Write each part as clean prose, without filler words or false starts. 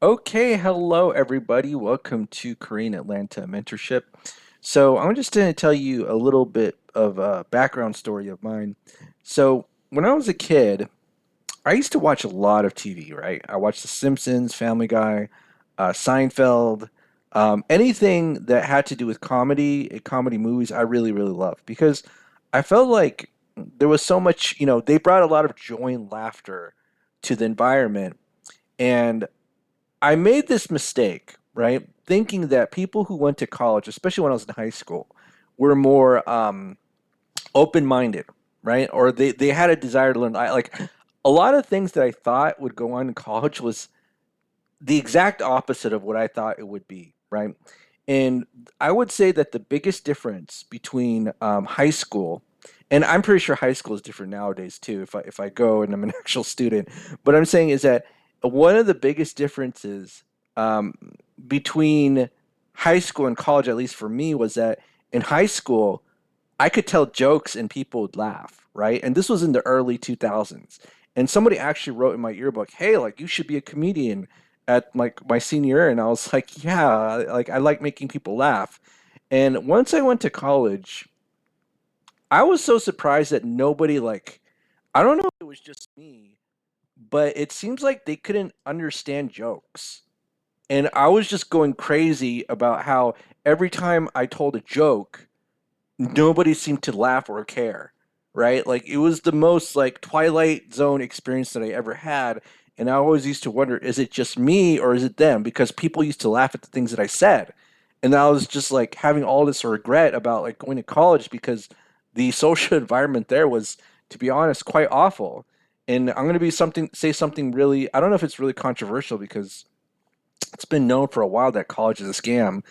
Okay, hello everybody. Welcome to Korean Atlanta Mentorship. So, I'm just going to tell you a little bit of a background story of mine. So, when I was a kid, I used to watch a lot of TV, right? I watched The Simpsons, Family Guy, Seinfeld, anything that had to do with comedy, comedy movies, I really, really loved because I felt like there was so much, they brought a lot of joy and laughter to the environment. And I made this mistake, right? Thinking that people who went to college, especially when I was in high school, were more open-minded, right? Or they had a desire to learn. Like a lot of things that I thought would go on in college was the exact opposite of what I thought it would be, right? And I would say that the biggest difference between high school, and I'm pretty sure high school is different nowadays too, if I go and I'm an actual student, but I'm saying is that one of the biggest differences um, between high school and college, at least for me, was that in high school, I could tell jokes and people would laugh, right? And this was in the early 2000s. And somebody actually wrote in my yearbook, "Hey, like you should be a comedian at like my senior year." And I was like, "Yeah, like I like making people laugh." And once I went to college, I was so surprised that nobody like I don't know if it was just me, but it seems like they couldn't understand jokes. And I was just going crazy about how every time I told a joke, nobody seemed to laugh or care, right? Like it was the most like Twilight Zone experience that I ever had. And I always used to wonder, is it just me or is it them? Because people used to laugh at the things that I said. And I was just like having all this regret about like going to college because the social environment there was, to be honest, quite awful. And I'm gonna be something say something really I don't know if it's really controversial because it's been known for a while that college is a scam.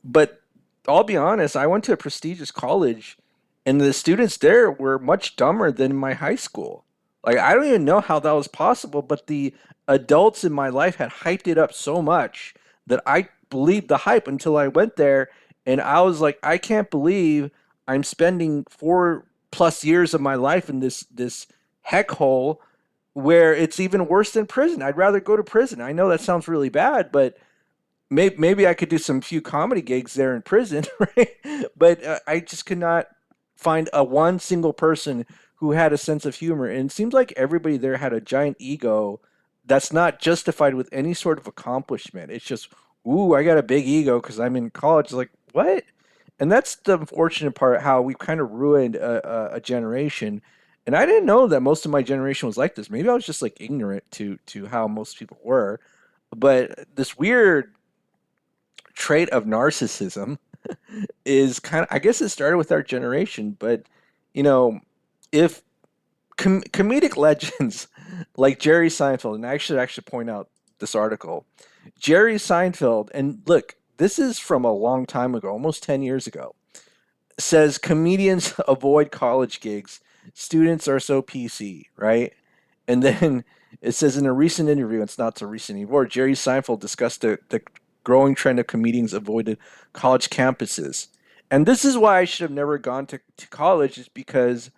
But I'll be honest, I went to a prestigious college and the students there were much dumber than my high school. Like, I don't even know how that was possible, but the adults in my life had hyped it up so much that I believed the hype until I went there and I was like, I can't believe I'm spending 4+ years of my life in this heck hole where it's even worse than prison. I'd rather go to prison. I know that sounds really bad, but maybe I could do some few comedy gigs there in prison, right? But I just could not find a one single person who had a sense of humor. And it seems like everybody there had a giant ego that's not justified with any sort of accomplishment. It's just, ooh, I got a big ego because I'm in college. Like, what? And that's the unfortunate part, how we kind of ruined a generation. And I didn't know that most of my generation was like this. Maybe I was just like ignorant to how most people were. But this weird trait of narcissism is kind of, I guess it started with our generation, but you know, if comedic legends like Jerry Seinfeld, and I should actually point out this article, Jerry Seinfeld, and look, this is from a long time ago, almost 10 years ago, says comedians avoid college gigs. Students are so PC, right? And then it says in a recent interview, it's not so recent anymore, Jerry Seinfeld discussed the growing trend of comedians avoided college campuses. And this is why I should have never gone to college, is because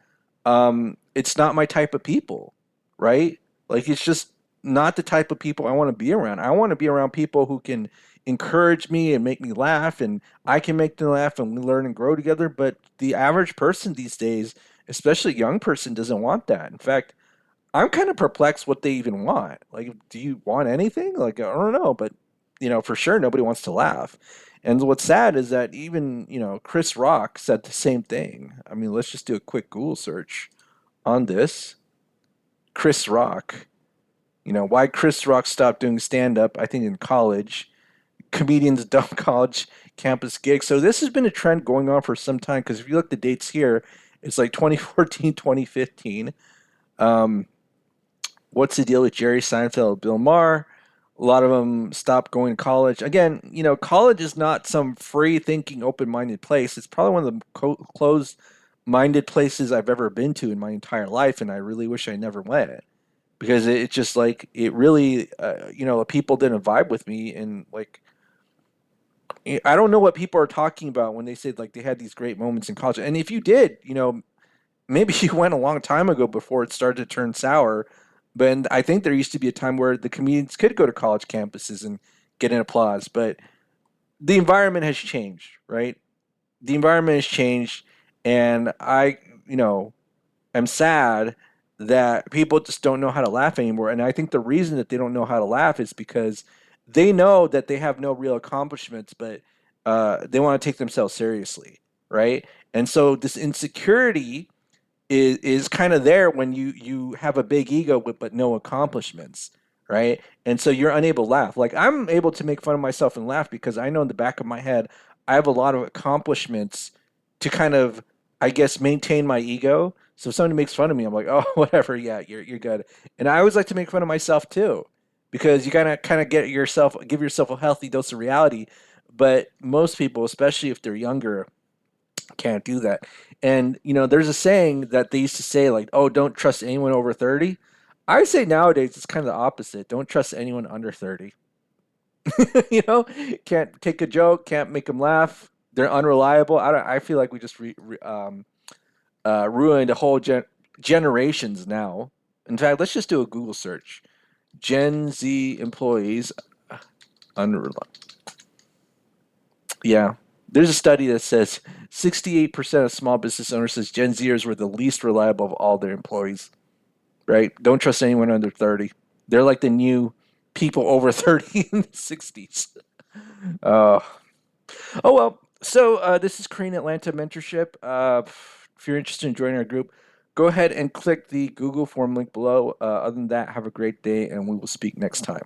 it's not my type of people, right? Like it's just not the type of people I want to be around. I want to be around people who can encourage me and make me laugh, and I can make them laugh, and we learn and grow together. But the average person these days, especially a young person, doesn't want that. In fact, I'm kind of perplexed what they even want. Like, do you want anything? Like, I don't know, but for sure, nobody wants to laugh. And what's sad is that even, Chris Rock said the same thing. I mean, let's just do a quick Google search on this. Chris Rock, why Chris Rock stopped doing stand up, I think in college. Comedians dump college campus gigs. So this has been a trend going on for some time because if you look at the dates here, it's like 2014, 2015. Um, what's the deal with Jerry Seinfeld, Bill Maher? A lot of them stopped going to college. Again, college is not some free thinking, open minded place. It's probably one of the closed minded places I've ever been to in my entire life. And I really wish I never went because it's just like, it really, people didn't vibe with me. And like, I don't know what people are talking about when they say like they had these great moments in college. And if you did, maybe you went a long time ago before it started to turn sour, But I think there used to be a time where the comedians could go to college campuses and get an applause, but the environment has changed, right? The environment has changed, and you know, am sad that people just don't know how to laugh anymore. And I think the reason that they don't know how to laugh is because they know that they have no real accomplishments, but they want to take themselves seriously, right? And so this insecurity is kind of there when you have a big ego with but no accomplishments, right? And so you're unable to laugh. Like I'm able to make fun of myself and laugh because I know in the back of my head I have a lot of accomplishments to kind of, I guess, maintain my ego. So if somebody makes fun of me, I'm like, oh, whatever, yeah, you're good. And I always like to make fun of myself too, because you gotta kind of give yourself a healthy dose of reality. But most people, especially if they're younger, can't do that. And there's a saying that they used to say like, "Oh, don't trust anyone over 30." I say nowadays it's kind of the opposite. Don't trust anyone under 30. you know, can't take a joke, can't make them laugh. They're unreliable. I feel like we just ruined a whole generations now. In fact, let's just do a Google search. Gen Z employees unreliable. Yeah. There's a study that says 68% of small business owners says Gen Zers were the least reliable of all their employees, right? Don't trust anyone under 30. They're like the new people over 30 in the 60s. Uh, oh, well. So this is Korean Atlanta Mentorship. If you're interested in joining our group, go ahead and click the Google form link below. Other than that, have a great day, and we will speak next time.